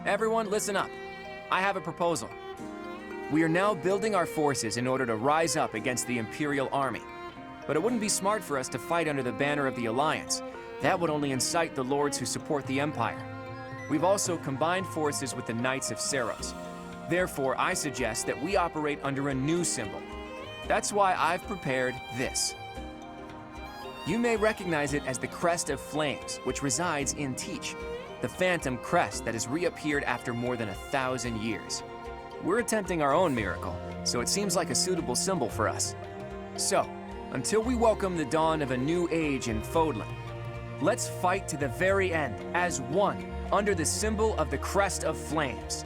Everyone, listen up. I have a proposal. We are now building our forces in order to rise up against the Imperial army. But it wouldn't be smart for us to fight under the banner of the Alliance. That would only incite the lords who support the Empire. We've also combined forces with the Knights of Seros. Therefore, I suggest that we operate under a new symbol. That's why I've prepared this. You may recognize it as the Crest of Flames, which resides in Teach, the phantom crest that has reappeared after more than 1,000 years. We're attempting our own miracle, so it seems like a suitable symbol for us. So, until we welcome the dawn of a new age in Fodlan, let's fight to the very end as one under the symbol of the Crest of Flames.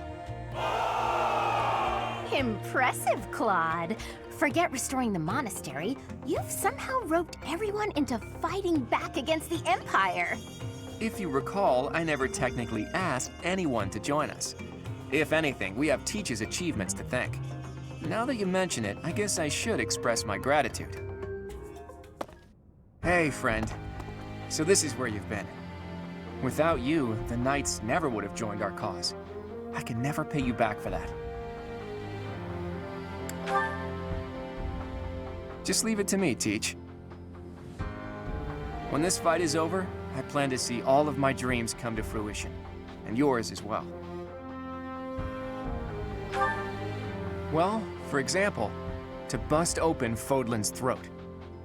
Impressive, Claude. Forget restoring the monastery. You've somehow roped everyone into fighting back against the Empire. If you recall, I never technically asked anyone to join us. If anything, we have Teach's achievements to thank. Now that you mention it, I guess I should express my gratitude. Hey, friend. So this is where you've been. Without you, the Knights never would have joined our cause. I can never pay you back for that. Just leave it to me, Teach. When this fight is over, I plan to see all of my dreams come to fruition, and yours as well. Well, for example, to bust open Fodlan's throat.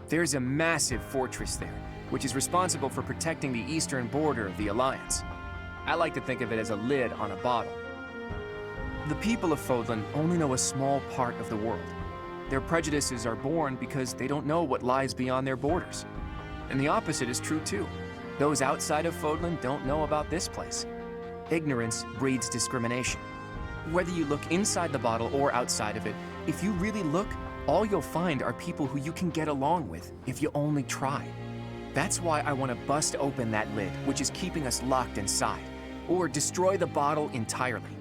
There's a massive fortress there, which is responsible for protecting the eastern border of the Alliance. I like to think of it as a lid on a bottle. The people of Fodlan only know a small part of the world. Their prejudices are born because they don't know what lies beyond their borders. And the opposite is true too. Those outside of Fodlan don't know about this place. Ignorance breeds discrimination. Whether you look inside the bottle or outside of it, if you really look, all you'll find are people who you can get along with if you only try. That's why I want to bust open that lid, which is keeping us locked inside, or destroy the bottle entirely.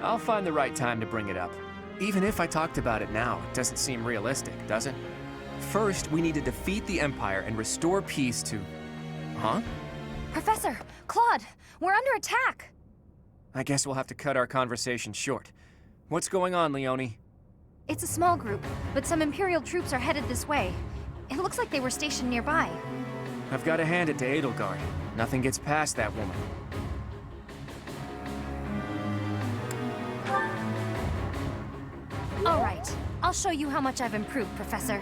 I'll find the right time to bring it up. Even if I talked about it now, it doesn't seem realistic, does it? First, we need to defeat the Empire and restore peace to... Huh? Professor! Claude! We're under attack! I guess we'll have to cut our conversation short. What's going on, Leone? It's a small group, but some Imperial troops are headed this way. It looks like they were stationed nearby. I've got to hand it to Edelgard. Nothing gets past that woman. All right. I'll show you how much I've improved, Professor.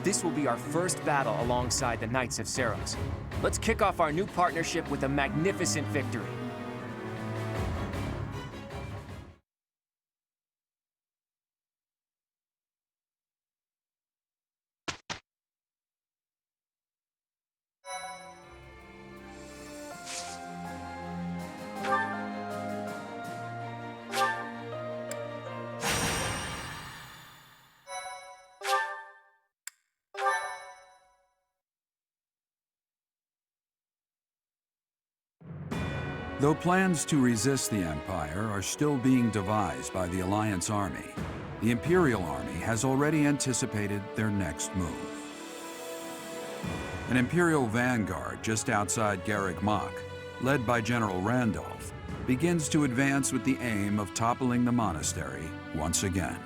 This will be our first battle alongside the Knights of Seros. Let's kick off our new partnership with a magnificent victory. Though plans to resist the Empire are still being devised by the Alliance army, the Imperial army has already anticipated their next move. An Imperial vanguard just outside Garreg Mach, led by General Randolph, begins to advance with the aim of toppling the monastery once again.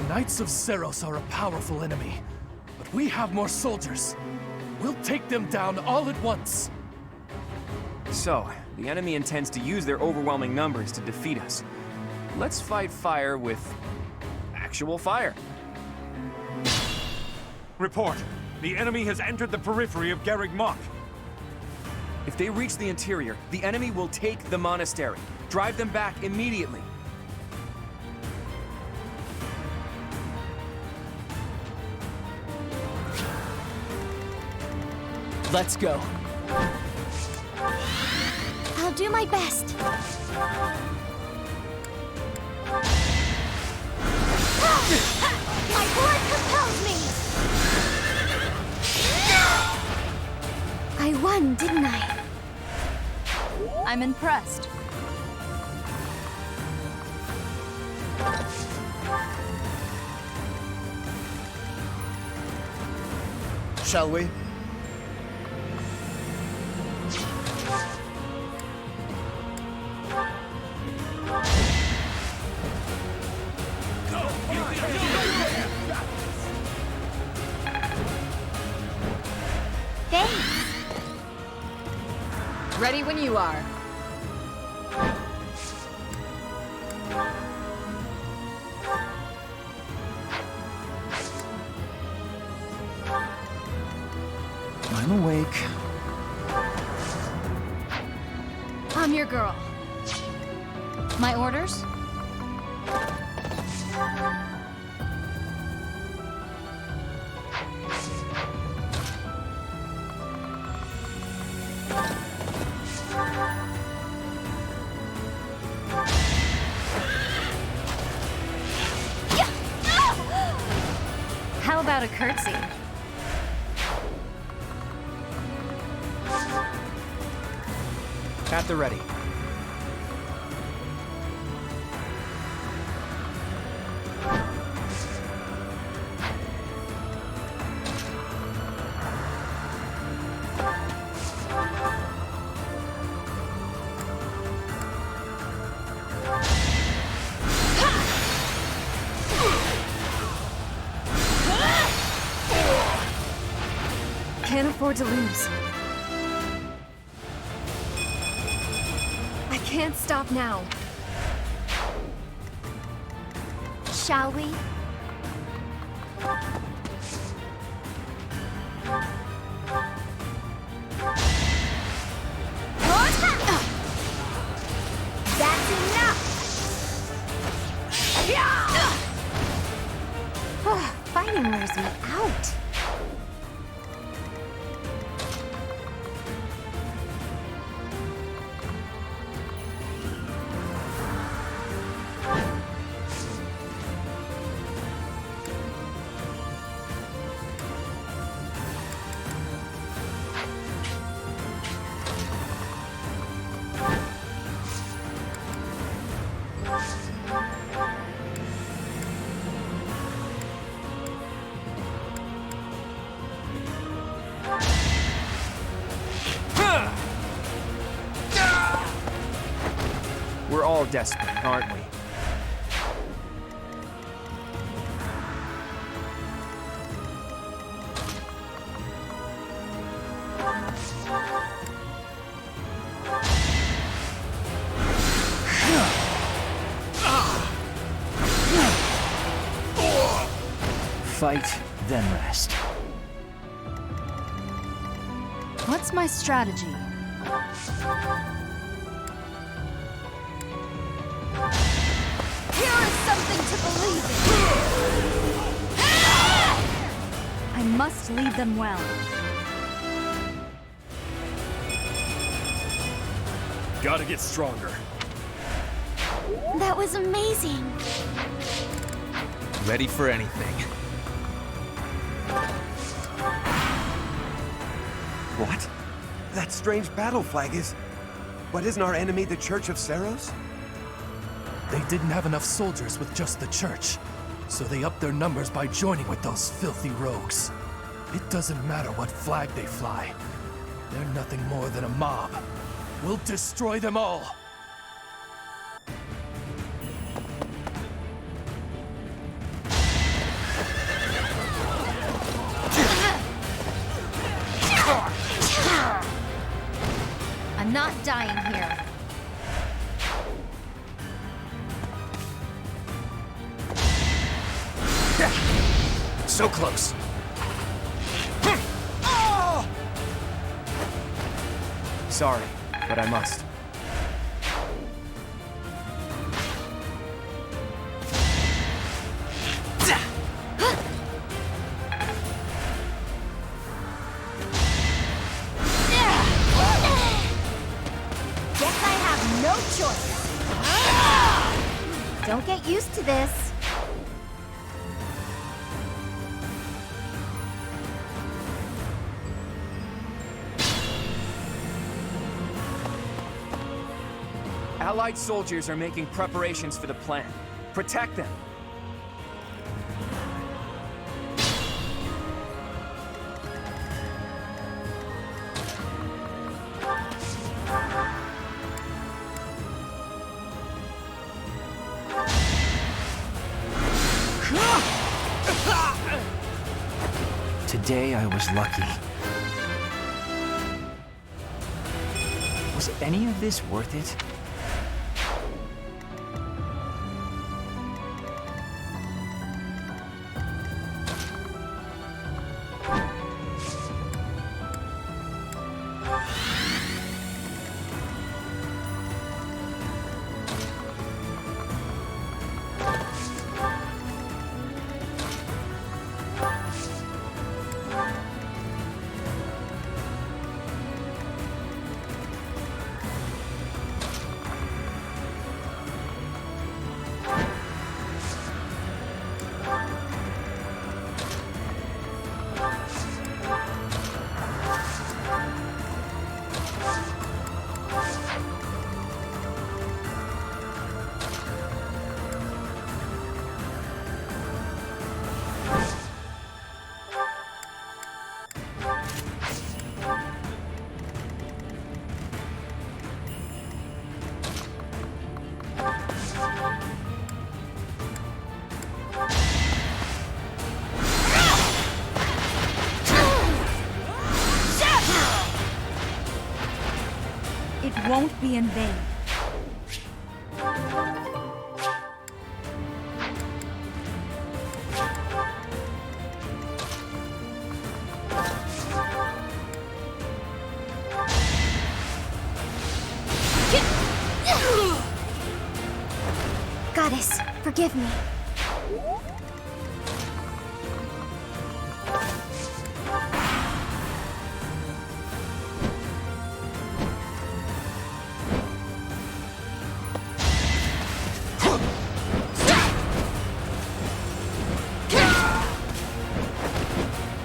The Knights of Seros are a powerful enemy, but we have more soldiers. We'll take them down all at once. So, the enemy intends to use their overwhelming numbers to defeat us. Let's fight fire with actual fire. Report. The enemy has entered the periphery of Garreg Mach. If they reach the interior, the enemy will take the monastery. Drive them back immediately. Let's go. I'll do my best. My blood compels me! I won, didn't I? I'm impressed. Shall we? Thanks. Ready when you are. I'm awake. I'm your girl. My orders? How about a curtsy? At the ready. Can't afford to lose. I can't stop now. Shall we? That's enough! Fighting wears me out. We're all desperate, aren't we? Fight, then rest. What's my strategy? Here is something to believe in. I must lead them well. Gotta get stronger. That was amazing. Ready for anything. What? That strange battle flag is... But isn't our enemy the Church of Seros? They didn't have enough soldiers with just the church, so they upped their numbers by joining with those filthy rogues. It doesn't matter what flag they fly. They're nothing more than a mob. We'll destroy them all! not dying here. So close. Sorry, but I must. Guess I have no choice. Don't get used to this. Allied soldiers are making preparations for the plan. Protect them. Today I was lucky. Was any of this worth it? It won't be in vain. Goddess, forgive me.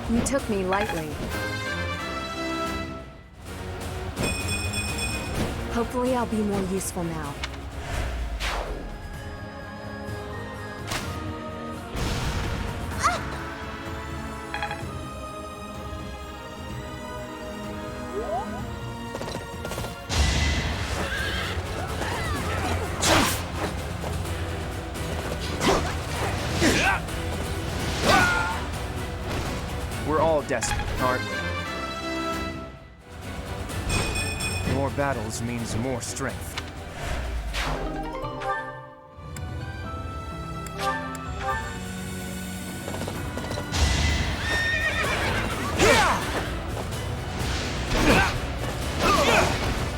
You took me lightly. Hopefully I'll be more useful now. We're all desperate, aren't we? More battles means more strength.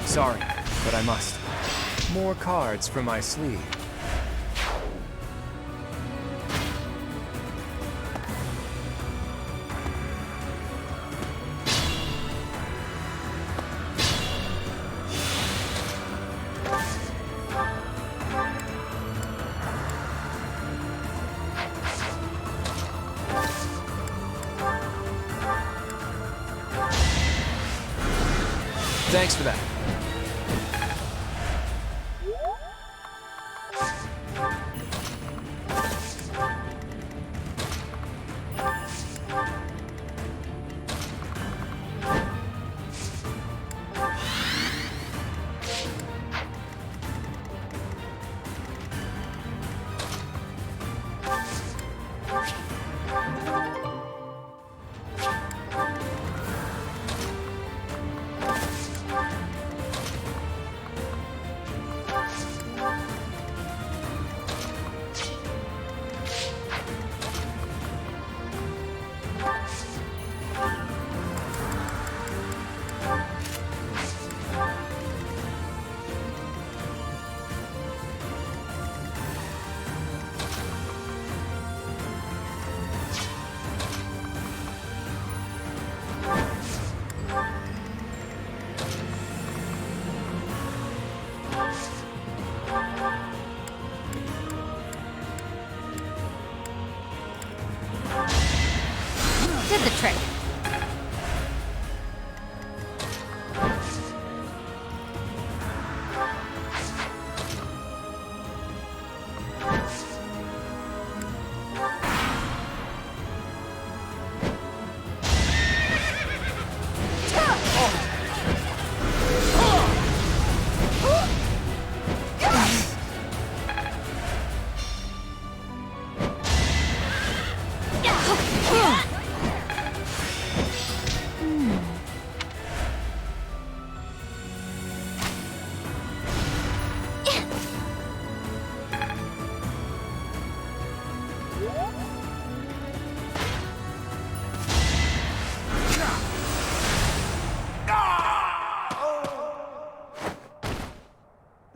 Sorry, but I must. More cards from my sleeve. Thanks for that.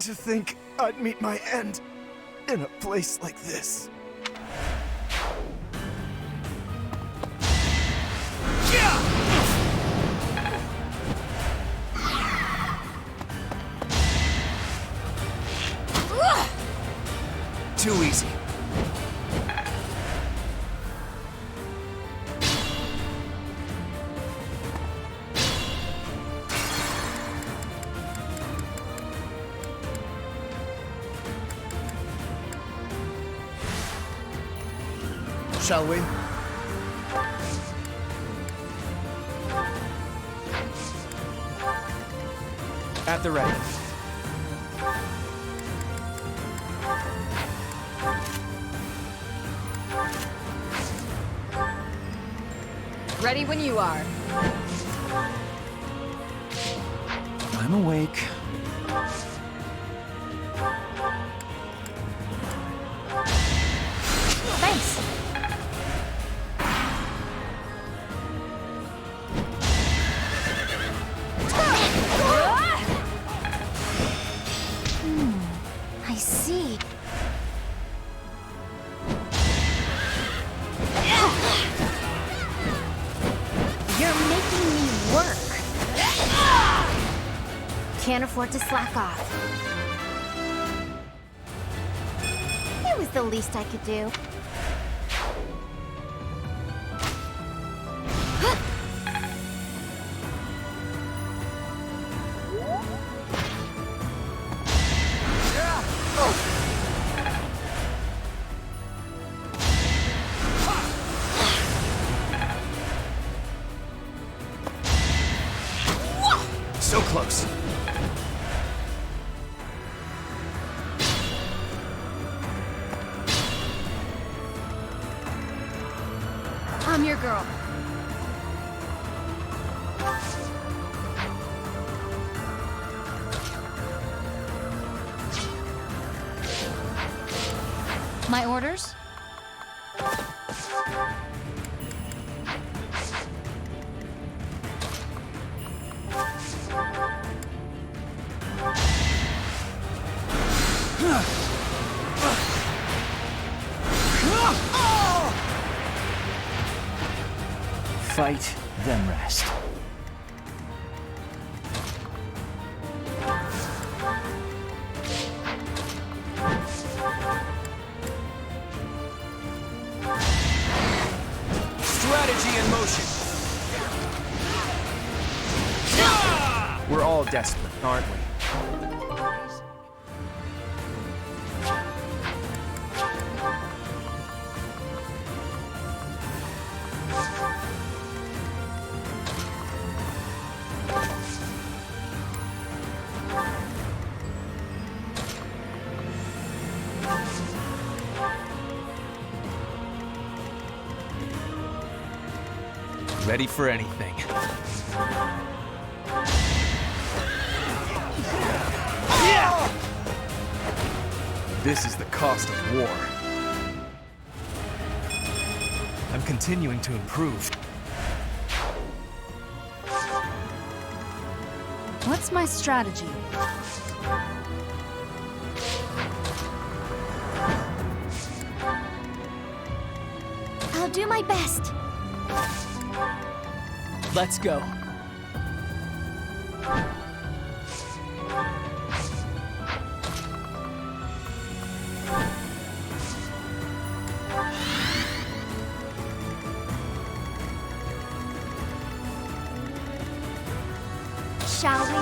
To think I'd meet my end in a place like this. Too easy. Shall we? At the ready. Ready when you are. I'm awake. Thanks. I see. You're making me work. Can't afford to slack off. It was the least I could do. So close. I'm your girl. My orders? Fight, then rest. Strategy in motion. We're all desperate, aren't we? Ready for anything. This is the cost of war. I'm continuing to improve. What's my strategy? I'll do my best. Let's go. Shall we?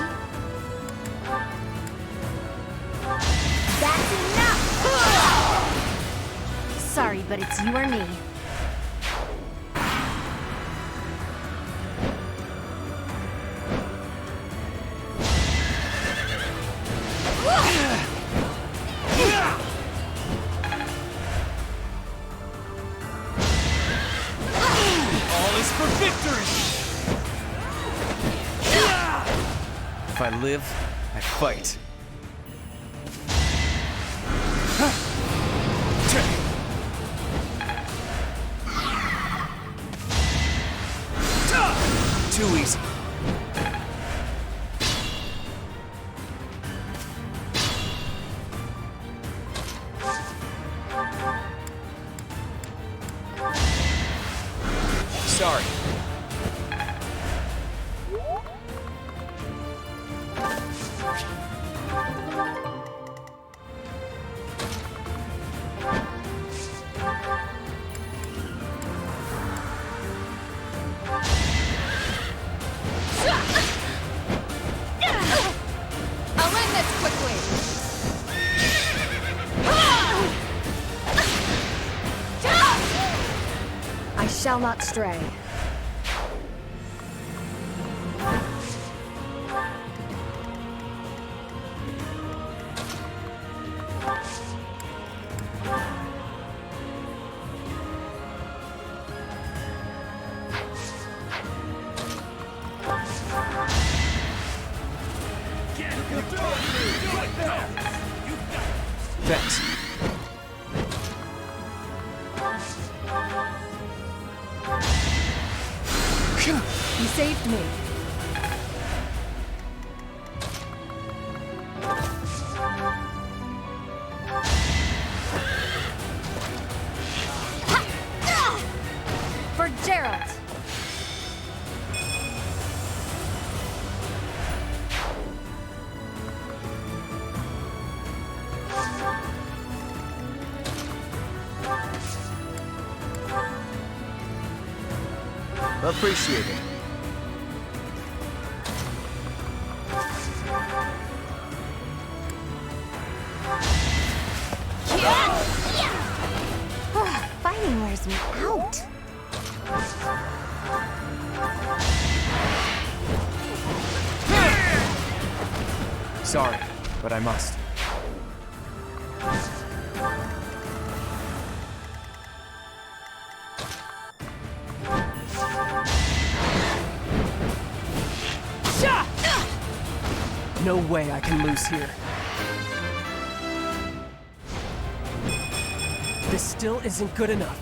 That's enough! Sorry, but it's you or me. All is for victory! If I live, I fight. Too easy. Sorry. I'll end this quickly. I shall not stray. Thanks. You saved me. For Gerald! Appreciate it. Fighting wears me out. Sorry, but I must. No way I can lose here. This still isn't good enough.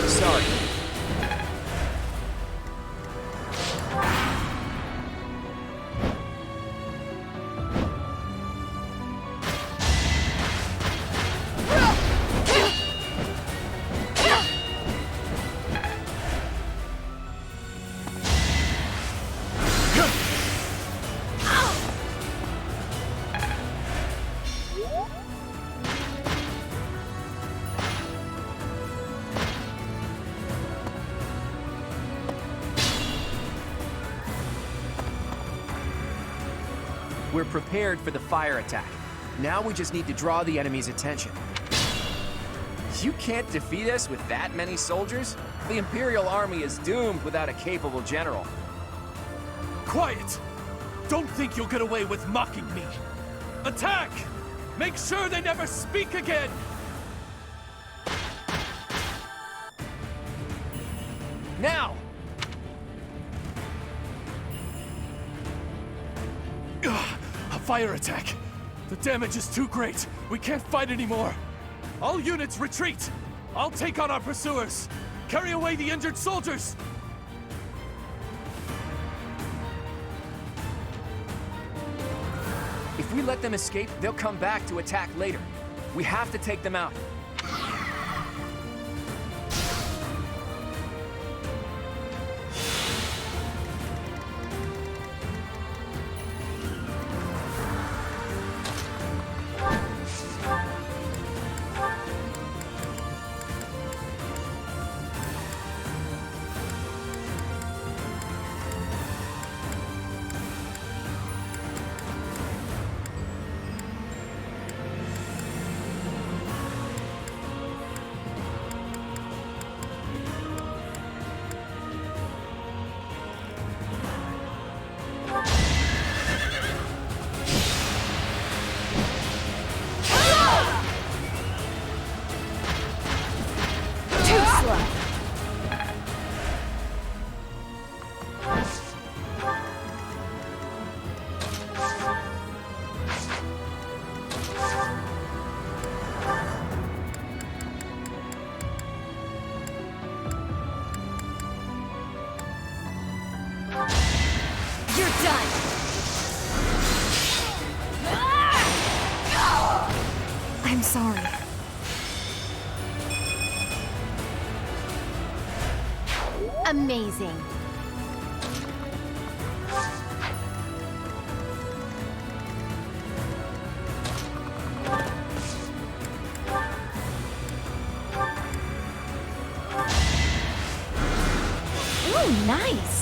Sorry. We're prepared for the fire attack. Now we just need to draw the enemy's attention. You can't defeat us with that many soldiers? The Imperial army is doomed without a capable general. Quiet! Don't think you'll get away with mocking me! Attack! Make sure they never speak again! Now! A fire attack! The damage is too great! We can't fight anymore! All units retreat! I'll take on our pursuers! Carry away the injured soldiers! If we let them escape, they'll come back to attack later. We have to take them out. sorry. Amazing. Ooh, nice.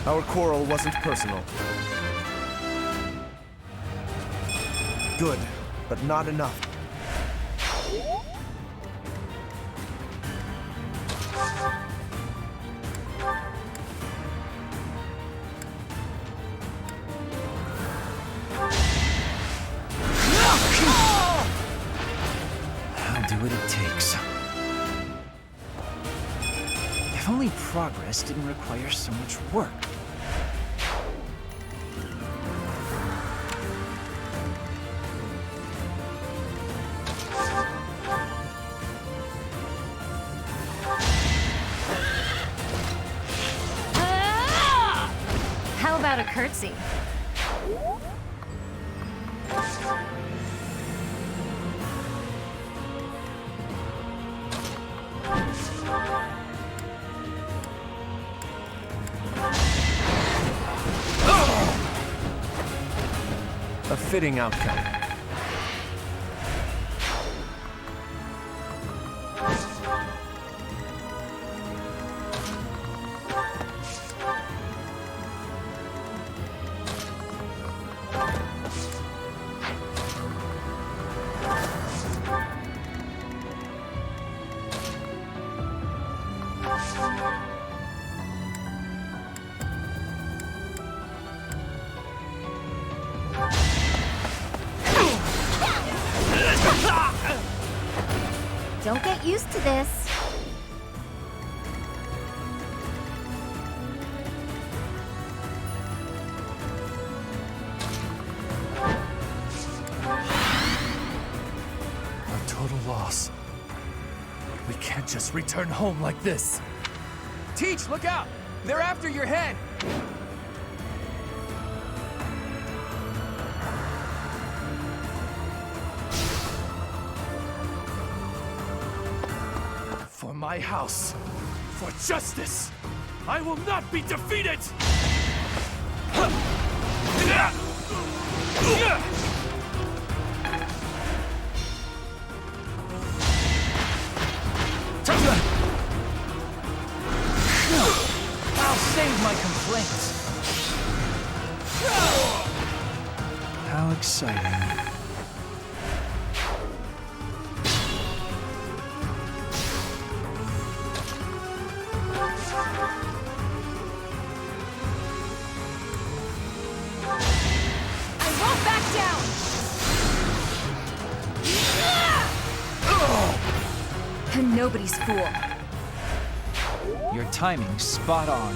Our quarrel wasn't personal. Good, but not enough. I'll do what it takes. If only progress didn't require so much work. How about a curtsy? A fitting outcome. Don't get used to this. A total loss. We can't just return home like this. Teach, look out! They're after your head! For my house, for justice, I will not be defeated! I'll save my complaints. How exciting. And nobody's fool. Your timing's spot on.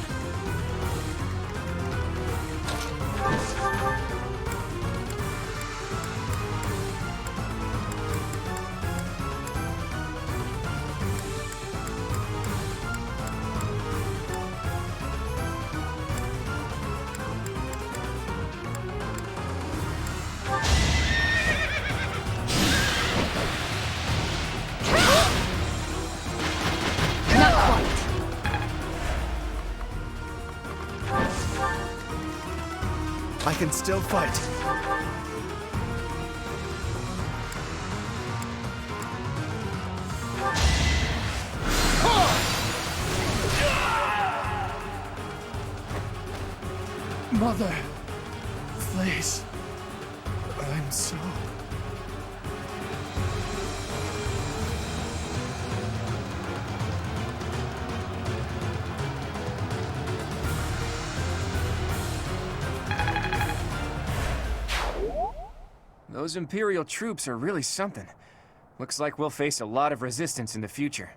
I can still fight. Mother, please. I'm so... Those Imperial troops are really something. Looks like we'll face a lot of resistance in the future.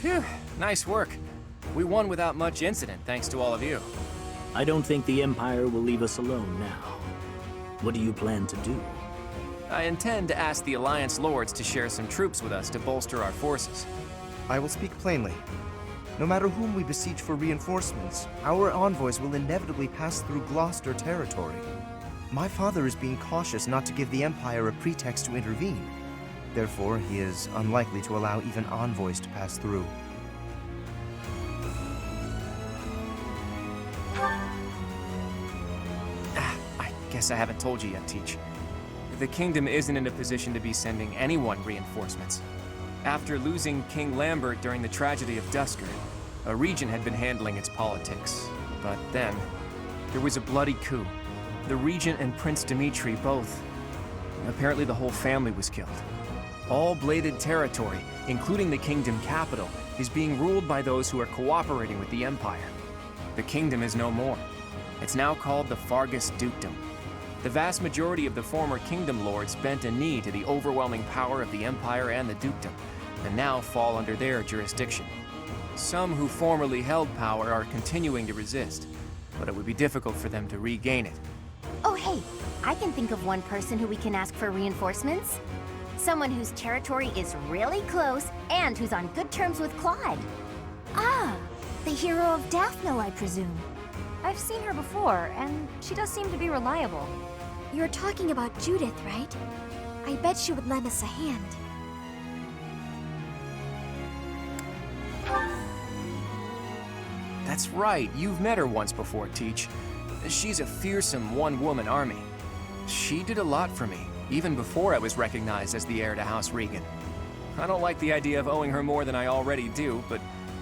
Phew, nice work. We won without much incident, thanks to all of you. I don't think the Empire will leave us alone now. What do you plan to do? I intend to ask the Alliance Lords to share some troops with us to bolster our forces. I will speak plainly. No matter whom we besiege for reinforcements, our envoys will inevitably pass through Gloucester territory. My father is being cautious not to give the Empire a pretext to intervene. Therefore, he is unlikely to allow even envoys to pass through. I guess I haven't told you yet, Teach. The kingdom isn't in a position to be sending anyone reinforcements. After losing King Lambert during the tragedy of Dusker, a regent had been handling its politics. But then, there was a bloody coup. The regent and Prince Dimitri both. Apparently the whole family was killed. All bladed territory, including the kingdom capital, is being ruled by those who are cooperating with the Empire. The kingdom is no more. It's now called the Fargus Dukedom. The vast majority of the former kingdom lords bent a knee to the overwhelming power of the Empire and the Dukedom, and now fall under their jurisdiction. Some who formerly held power are continuing to resist, but it would be difficult for them to regain it. Oh, hey, I can think of one person who we can ask for reinforcements. Someone whose territory is really close and who's on good terms with Claude. Ah, the hero of Daphne, I presume. I've seen her before, and she does seem to be reliable. You're talking about Judith, right? I bet she would lend us a hand. That's right, you've met her once before, Teach. She's a fearsome one-woman army. She did a lot for me, even before I was recognized as the heir to House Regan. I don't like the idea of owing her more than I already do, but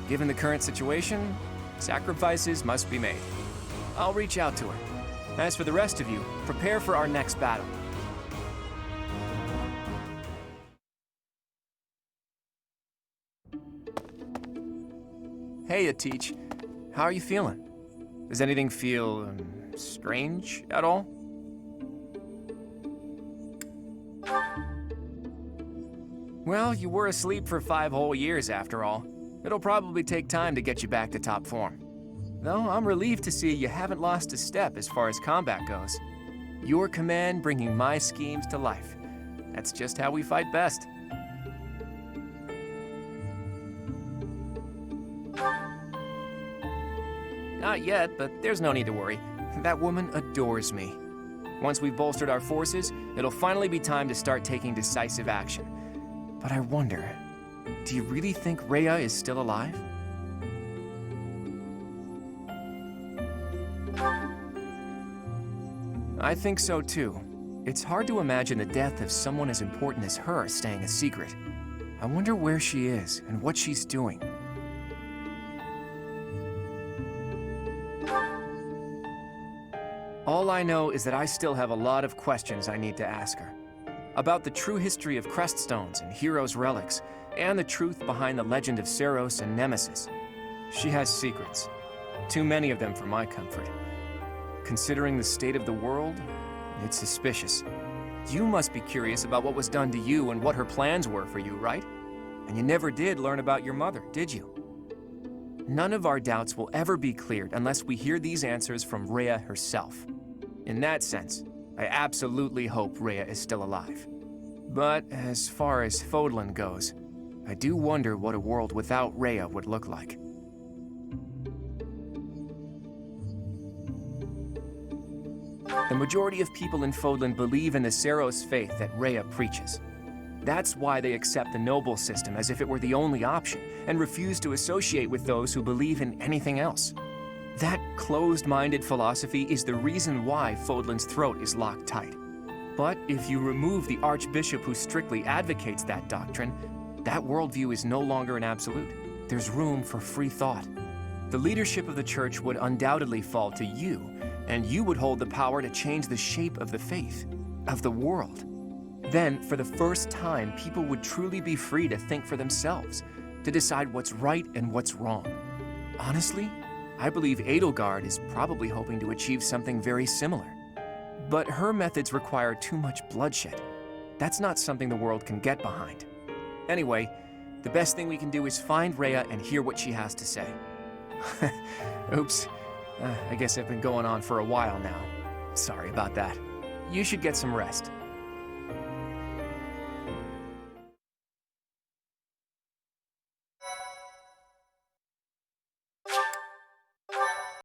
given the current situation, sacrifices must be made. I'll reach out to her. As for the rest of you, prepare for our next battle. Hey, Teach. How are you feeling? Does anything feel strange at all? Well, you were asleep for 5 whole years after all. It'll probably take time to get you back to top form. Though I'm relieved to see you haven't lost a step as far as combat goes. Your command bringing my schemes to life. That's just how we fight best. Not yet, but there's no need to worry. That woman adores me. Once we've bolstered our forces, it'll finally be time to start taking decisive action. But I wonder, do you really think Rhea is still alive? I think so too. It's hard to imagine the death of someone as important as her staying a secret. I wonder where she is and what she's doing. All I know is that I still have a lot of questions I need to ask her. About the true history of Creststones and Heroes' relics, and the truth behind the legend of Seros and Nemesis. She has secrets. Too many of them for my comfort. Considering the state of the world, it's suspicious. You must be curious about what was done to you and what her plans were for you, right? And you never did learn about your mother, did you? None of our doubts will ever be cleared unless we hear these answers from Rhea herself. In that sense, I absolutely hope Rhea is still alive. But as far as Fodlan goes, I do wonder what a world without Rhea would look like. The majority of people in Fodlan believe in the Seros faith that Rhea preaches. That's why they accept the noble system as if it were the only option, and refuse to associate with those who believe in anything else. That closed-minded philosophy is the reason why Fodlan's throat is locked tight. But if you remove the archbishop who strictly advocates that doctrine, that worldview is no longer an absolute. There's room for free thought. The leadership of the church would undoubtedly fall to you, and you would hold the power to change the shape of the faith, of the world. Then, for the first time, people would truly be free to think for themselves, to decide what's right and what's wrong. Honestly, I believe Edelgard is probably hoping to achieve something very similar. But her methods require too much bloodshed. That's not something the world can get behind. Anyway, the best thing we can do is find Rhea and hear what she has to say. Oops. I guess I've been going on for a while now. Sorry about that. You should get some rest.